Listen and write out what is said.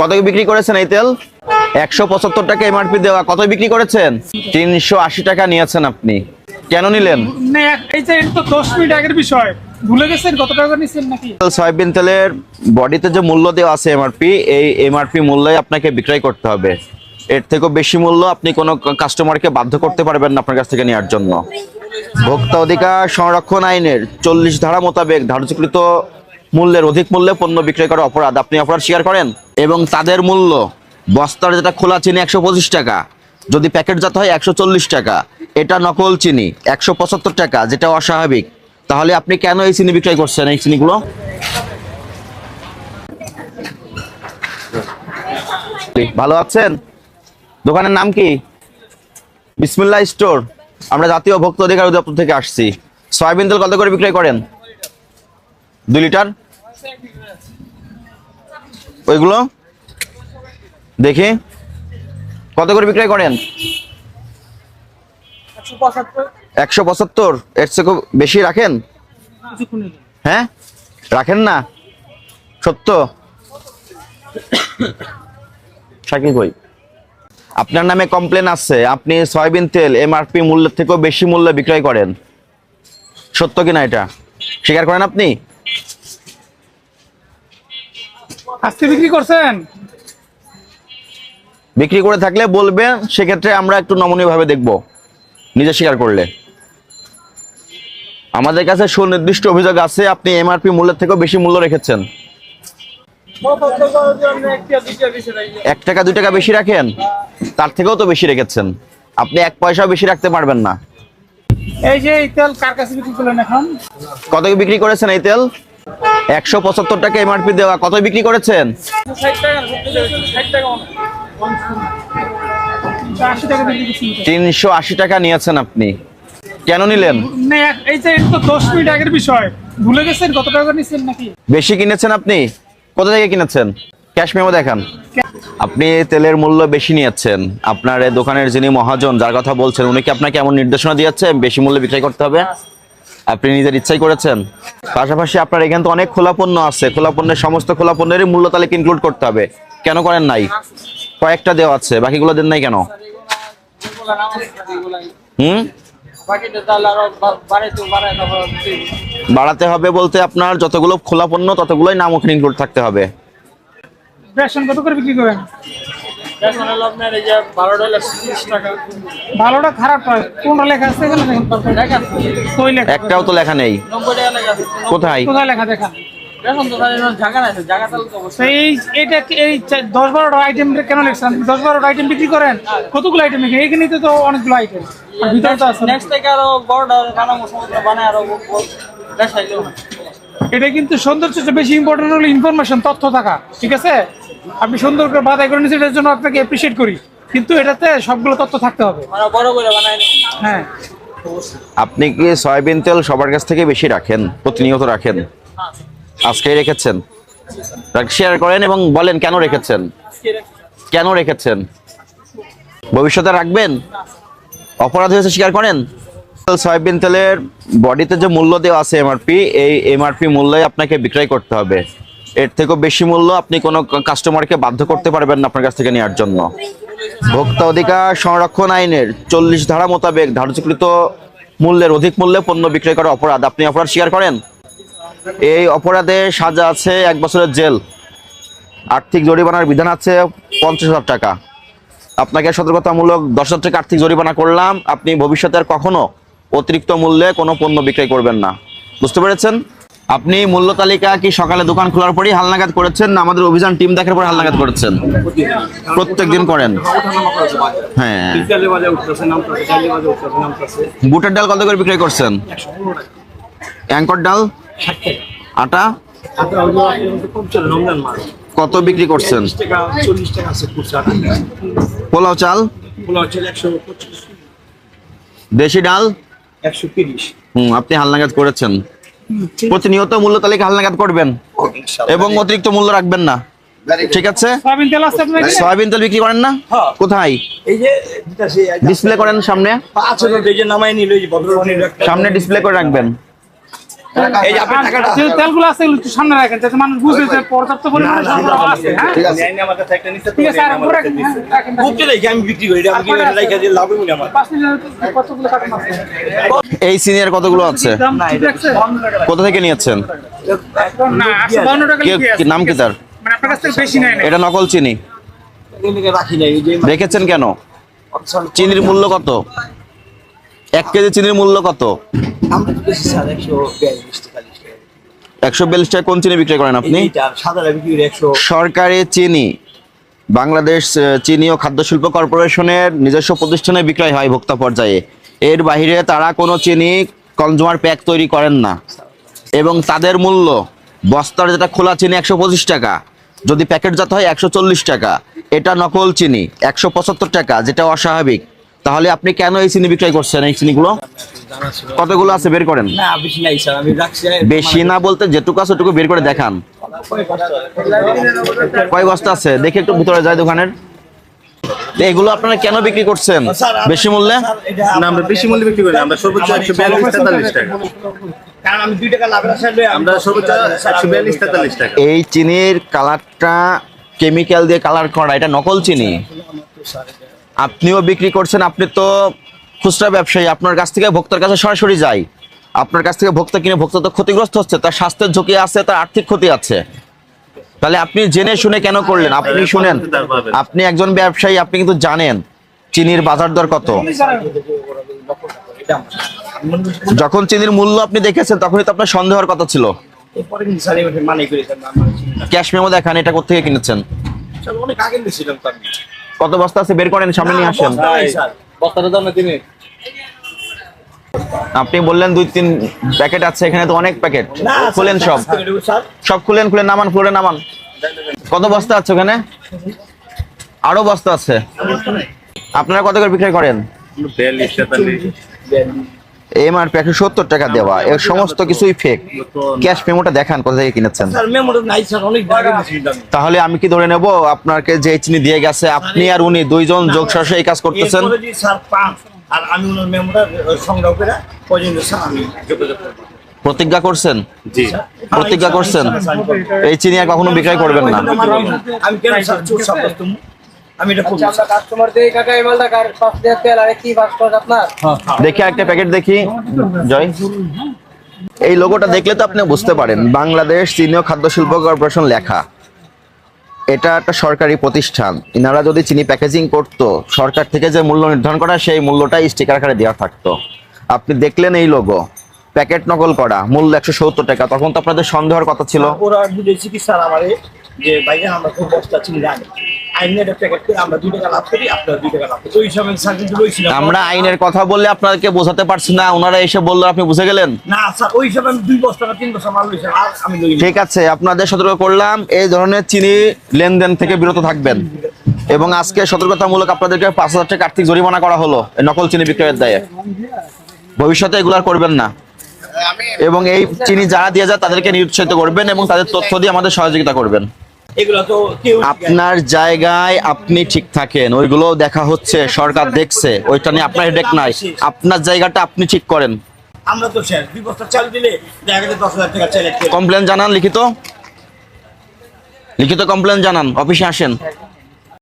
কত বিক্রি করেছেন এই তেল? 175 টাকা এমআরপি দেওয়া, কত বিক্রি করেছেন? 380 টাকা নিয়েছেন আপনি, কেন নিলেন? এই যে তো 10 মিনিট আগের বিষয় ভুলে গেছেন কত টাকা নিছেন নাকি? সয়াবিন তেলের বডিতে যে মূল্য দেওয়া আছে এমআরপি, এই এমআরপি মূল্যে আপনাকে বিক্রয় করতে হবে। এর থেকেও বেশি মূল্য আপনি কোনো কাস্টমারকে বাধ্য করতে পারবেন না আপনার কাছ থেকে নেওয়ার জন্য। ভোক্তা অধিকার সংরক্ষণ আইনের 40 ধারা মোতাবেক ধার্যকৃত মূল্যের অধিক মূল্যে পণ্য বিক্রয় করা অপরাধ। আপনি অপরাধ স্বীকার করেন? এবং তাদের মূল্য বস্তার যেটা খোলা চিনি 125 টাকা, যদি প্যাকেটজাত হয় 140 টাকা, এটা নকল চিনি 175 টাকা, যেটা অস্বাভাবিক। তাহলে আপনি কেন এই চিনি বিক্রয় করছেন? এই চিনিগুলো ভালো আছেন? দোকানের নাম কি? বিসমিল্লাহ স্টোর। আমরা জাতীয় ভোক্তা অধিকার অধিদপ্তর থেকে আসছি। সয়াবিন তেল কত করে বিক্রয় করেন? 2 লিটার। ওইগুলো দেখি কত করে বিক্রয় করেন? 175। এর থেকে বেশি রাখেন? হ্যাঁ, রাখেন না? সত্য? শাকিল ভাই, আপনার নামে কমপ্লেন আছে, আপনি সয়াবিন তেল এমআরপি মূল্যের থেকেও বেশি মূল্যে বিক্রয় করেন। সত্য কিনা এটা স্বীকার করেন আপনি? আজকে বিক্রি করছেন? বিক্রি করে থাকলে বলবেন, সেক্ষেত্রে আমরা একটু নমনীয় ভাবে দেখব নিজে স্বীকার করলে। আমাদের কাছে সুনির্দিষ্ট অভিযোগ আছে আপনি এমআরপি মূল্যের থেকেও বেশি মূল্য রেখেছেন। 1 টাকা 2 টাকা বেশি রাখেন, তার থেকেও তো বেশি রেখেছেন। আপনি 1 পয়সাও বেশি রাখতে পারবেন না। এই যে এই তেল কার কাছে বিক্রি করলেন এখন? কত বিক্রি করেছেন এই তেল? 175 টাকা এমআরপি দেওয়া, কত বিক্রি করেছেন? 380 টাকা নিয়েছেন আপনি, কেন নিলেন? এই যে তো 10 মিনিট আগের বিষয় ভুলে গেছেন কত টাকা নিছেন নাকি? বেশি কিনেছেন আপনি? কোথা থেকে কিনেছেন? ক্যাশ মেমো দেখান। আপনি তেলের মূল্য বেশি নিয়েছেন। আপনার এই দোকানের যিনি মহাজন, যার কথা বলছেন, উনি কি আপনাকে এমন নির্দেশনা দিয়েছেন বেশি মূল্যে বিক্রয় করতে হবে? আপনি নিজের ইচ্ছাই করেছেন? পাশাপাশি আপনার এখানে তো অনেক খোলা পণ্য আছে, খোলা পণ্যের সমস্ত খোলা পণ্যেরই মূল্য তালিকা ইনক্লুড করতে হবে। কেন করেন নাই? কয়েকটা দেওয়া আছে, বাকিগুলো দেন নাই কেন? বাড়াতে হবে বলতে আপনার যতগুলো খোলা পণ্য ততগুলোই নাম ওখানে ইনক্লুড থাকতে হবে। বেসন কত করে বিক্রি করেন? বেসন হলো আপনার এই যে 12টা 30 টাকা। 12টা খারাপ হয়, কোনটা লেখা আছে এখানে দেখেন? লেখা আছে, কই লেখা? একটাও তো লেখা নেই। 90 টাকা লেখা আছে। কোথায়? কোথায় লেখা দেখান? বেসন তো জায়গা আছে, জায়গা তাহলে তো অবশ্যই। এটা এই 10-12টা আইটেম কেন লেখছেন? 10-12টা আইটেম বিক্রি করেন, কতগুলো আইটেম বিক্রি? এইখানে তো অনেকগুলো আইটেম আর ভিতরে তো আছে। নেক্সট থেকে আরো বড়টা বানাবো, সমুদ্র বানায় আরো দেখাইলো। এটা কিন্তু সৌন্দর্য চেয়ে বেশি ইম্পর্টেন্ট হলো ইনফরমেশন, তথ্য থাকা, ঠিক আছে? আপনি সুন্দর করে বাছাই করে নিয়েছেন, এটার জন্য আপনাকে অ্যাপ্রিশিয়েট করি, কিন্তু এটাতে সবগুলো তথ্য থাকতে হবে। মানে বড় করে বানাই না। হ্যাঁ। আপনি কি সয়াবিন তেল সবার কাছ থেকে বেশি রাখেন? প্রতিনিয়ত রাখেন? আজকেই রেখেছেন? শেয়ার করেন এবং বলেন কেন রেখেছেন, কেন রেখেছেন, ভবিষ্যতে রাখবেন? অপরাধ হয়েছে স্বীকার করেন? সয়াবিন তেলের বডিতে যে মূল্য দেওয়া আছে এমআরপি, এই এমআরপি মূল্যে আপনাকে বিক্রয় করতে হবে। এর থেকেও বেশি মূল্য আপনি কোনো কাস্টমারকে বাধ্য করতে পারবেন না আপনার কাছ থেকে নেওয়ার জন্য। ভোক্তা অধিকার সংরক্ষণ আইনের 40 ধারা মোতাবেক ধার্যকৃত মূল্যের অধিক মূল্যে পণ্য বিক্রয় করা অপরাধ। আপনি অপরাধ স্বীকার করেন? এই অপরাধে সাজা আছে 1 বছরের জেল, আর্থিক জরিমানার বিধান আছে 50,000 টাকা। আপনাকে সতর্কতামূলক 10,000 টাকা আর্থিক জরিমানা করলাম। আপনি ভবিষ্যতে আর কখনো অতিরিক্ত মূল্যে কোনো পণ্য বিক্রয় করবেন না। বুঝতে পেরেছেন? আপনি মূল্য তালিকা কি সকালে দোকান খোলার পরেই হালনাগাদ করেছেন, না আমাদের অভিযান টিম দেখার পরে হালনাগাদ করেছেন? প্রত্যেক দিন করেন? হ্যাঁ। বুটের ডাল কত করে বিক্রয় করছেন? অ্যাঙ্কর ডাল, আটা কত বিক্রি করছেন? পোলাও চাল, দেশি ডাল 130। আপনি হালনাগাদ করেছেন। প্রতিনিয়ত মূল্য তালিকা হালনাগাদ করবেন এবং অতিরিক্ত মূল্য রাখবেন না, ঠিক আছে? সয়াবিন তেল আছে আপনার এখানে? সয়াবিন তেল বিক্রি করেন না? কোথায়? এই যে ডিসপ্লে করেন সামনে, আছে তো, এই যে নামাই নিল, এই যে ভদ্রবাণীর একটা সামনে ডিসপ্লে করে রাখবেন। এই যে আপনার টাকাটা যে তেলগুলো আছে এগুলো একটু সামনে রাখেন যাতে মানুষ বুঝবে যে পর্যাপ্ত পরিমাণে সরবরাহ আছে। হ্যাঁ ঠিক আছে ঠিক আছে, আর আমরা রাখেন, হ্যাঁ, রাখেন, রাখেন। বুঝতে দেখি আমি বিক্রি করি এটা আমি কিনে রাখা দিয়ে লাভ হবে না আমার 5 লিটার কতগুলো কার্টন আছে? এই সিনিয়র কতগুলো আছে? দাম ঠিক আছে? কোথা থেকে নিয়েছেন? না 852 টাকা কে লিখে আছে। নাম কি তার? মানে আপনার কাছ থেকে বেশি নেয় না। এটা নকল চিনি এদিকে রাখি নাই এই যে রেখেছেন কেন? চিনির মূল্য কত? 1 কেজি চিনির মূল্য কত? আমরা তো বেশি স্যার 142 টাকা লিটার 142 টাকা কোন চিনি বিক্রি করেন আপনি? এইটা সাদা বিক্রি করে 100 সরকারি চিনি বাংলাদেশ চিনি ও খাদ্য শিল্প কর্পোরেশনের নিজস্ব প্রতিষ্ঠানে বিক্রয় হয় ভোক্তা পর্যায়ে। এর বাইরে তারা কোনো চিনি কনজিউমার প্যাক তৈরি করেন না এবং তাদের মূল্য বস্তার যেটা খোলা চিনি 125 টাকা, যদি প্যাকেটজাত হয় 140 টাকা। এটা নকল চিনি 175 টাকা, যেটা অস্বাভাবিক। তাহলে আপনি কেন এই চিনি বিক্রয় করছেন? এই চিনিগুলো জানা ছিল কতগুলো আছে বের করেন। না বেশি নাই স্যার আমি রাখছি বেশি না বলতে যেটুকু আছে ওটুকু বের করে দেখান। কয় বস্তা আছে দেখে একটু ভিতরে যায় দোকানের। তো এগুলো আপনারা কেন বিক্রি করছেন বেশি মূল্যে? না আমরা বেশি মূল্যে বিক্রি করি না। আমরা সর্বোচ্চ 142-43 টাকা। কারণ আমি 2 টাকা লাভ রাখছি আমরা সর্বোচ্চ 142-43 টাকা। এই চিনির কালারটা কেমিক্যাল দিয়ে কালার করা, এটা নকল চিনি। আপনিও বিক্রি করছেন, আপনি তো খুচরা ব্যবসায়ী, আপনার কাছ থেকে ভোক্তার কাছে সরাসরি যায়। আপনার কাছ থেকে ভোক্তা কিনে ভোক্তা তো ক্ষতিগ্রস্ত হচ্ছে, তার স্বাস্থ্যের ঝুঁকি আছে, তার আর্থিক ক্ষতি আছে। তাহলে আপনি জেনে শুনে কেন করলেন? আপনি শুনেন, আপনি একজন ব্যবসায়ী, আপনি কিন্তু জানেন চিনির বাজার দর কত। যখন চিনির মূল্য আপনি দেখেছেন তখনই তো আপনার সন্দেহ হওয়ার কথা ছিল। এরপরে কিন্তু স্যার এবার মানি করে স্যার ক্যাশ মেমো দেখান, এটা কোথা থেকে কিনেছেন? স্যার অনেক আগে নিয়েছিলাম তো আমি কত বস্তা আছে বের করেন, সামনে নিয়ে আসেন। স্যার বস্তাটা দাম না তিনি। আপনি বললেন 2-3 প্যাকেট আছে, এখানে তো অনেক প্যাকেট। না খুলেন সব, স্যার সব খুলেন, খুলে নামান, ফ্লোরে নামান। কত বস্তা আছে ওখানে? আরো বস্তা আছে। আপনারা কত করে বিক্রি করেন? 42-43। এমআরপি 170 টাকা দেওয়া, এর সমস্ত কিছুই ফেক। ক্যাশ মেমোটা দেখান কোথা থেকে কিনেছেন। স্যার মেমোটা নাই স্যার অনেক আগে নিয়েছিলাম তাহলে আমি কি ধরে নেব আপনাকে যে চিনি দিয়ে গেছে আপনি আর উনি দুইজন যোগ সরষে এই কাজ করতেছেন? এরপরে যদি স্যার পান আর আমি ওনার মেমোটা সংগ্রহ করে পর্যন্ত স্যার আমি যোগাযোগ করব প্রতিজ্ঞা করছেন? জি। প্রতিজ্ঞা করছেন এই চিনি আর কখনো বিক্রয় করবেন না? আমি কেন স্যার চোর সাব্যস্ত আমি এটা করব আমরা কাস্টমার দিয়ে কাকা এই মালটা কার 5 টাকা তেল আর কি বাক্স আপনার দেখি একটা প্যাকেট দেখি জয়। এই লোগোটা দেখলে তো আপনি বুঝতে পারেন বাংলাদেশ চিনি ও খাদ্য শিল্প কর্পোরেশন লেখা। এটা একটা সরকারি প্রতিষ্ঠান। ইনারা যদি চিনি প্যাকেজিং করতো, সরকার থেকে যে মূল্য নির্ধারণ করা সেই মূল্যটাই স্টিকার আকারে দেওয়া থাকতো। আপনি দেখলেন এই লোগো, প্যাকেট নকল করা, মূল্য 170 টাকা। তখন তো আপনাদের সন্দেহের কথা ছিল। ওরা বুঝেছি কি স্যার আমারে যে ভাইয়া আমরা খুব বস্তা চিনি রাখি আইনের প্যাকেট করে আমরা 2 টাকা লাভ করি আপনারা 2 টাকা লাভ করি ওই সময় স্যার কিন্তু লইছিলাম আমরা আইনের কথা বললে আপনাদেরকে বোঝাতে পারছি না, ওনারা এসে বললো আপনি বুঝে গেলেন। না স্যার ওই সময় আমি 2 বস্তা না 3 বস্তা মাল লইছিলাম আর আমি লই ঠিক আছে, আপনাদের সতর্ক করলাম এই ধরনের চিনি লেনদেন থেকে বিরত থাকবেন। এবং আজকে সতর্কতামূলক আপনাদেরকে 5,000 টাকা আর্থিক জরিমানা করা হলো এই নকল চিনি বিক্রয়ের দায়ে। ভবিষ্যতে এগুলো আর করবেন না। এবং এই চিনি যারা দিয়ে যায় তাদেরকে নিরুৎসাহিত করবেন এবং তাদের তথ্য দিয়ে আমাদের সহযোগিতা করবেন। এগুলো তো কেউ আপনার জায়গায় আপনি ঠিক থাকেন, ওইগুলো দেখা হচ্ছে, সরকার দেখছে, ওইটা নিয়ে আপনার হেডেক নাই। আপনার জায়গাটা আপনি ঠিক করেন। আমরা তো স্যার 2 বস্তা চাল দিলে দেখা গেছে 10,000 টাকা চাল কমপ্লেন জানান, লিখিত লিখিত কমপ্লেন জানান, অফিসে আসেন।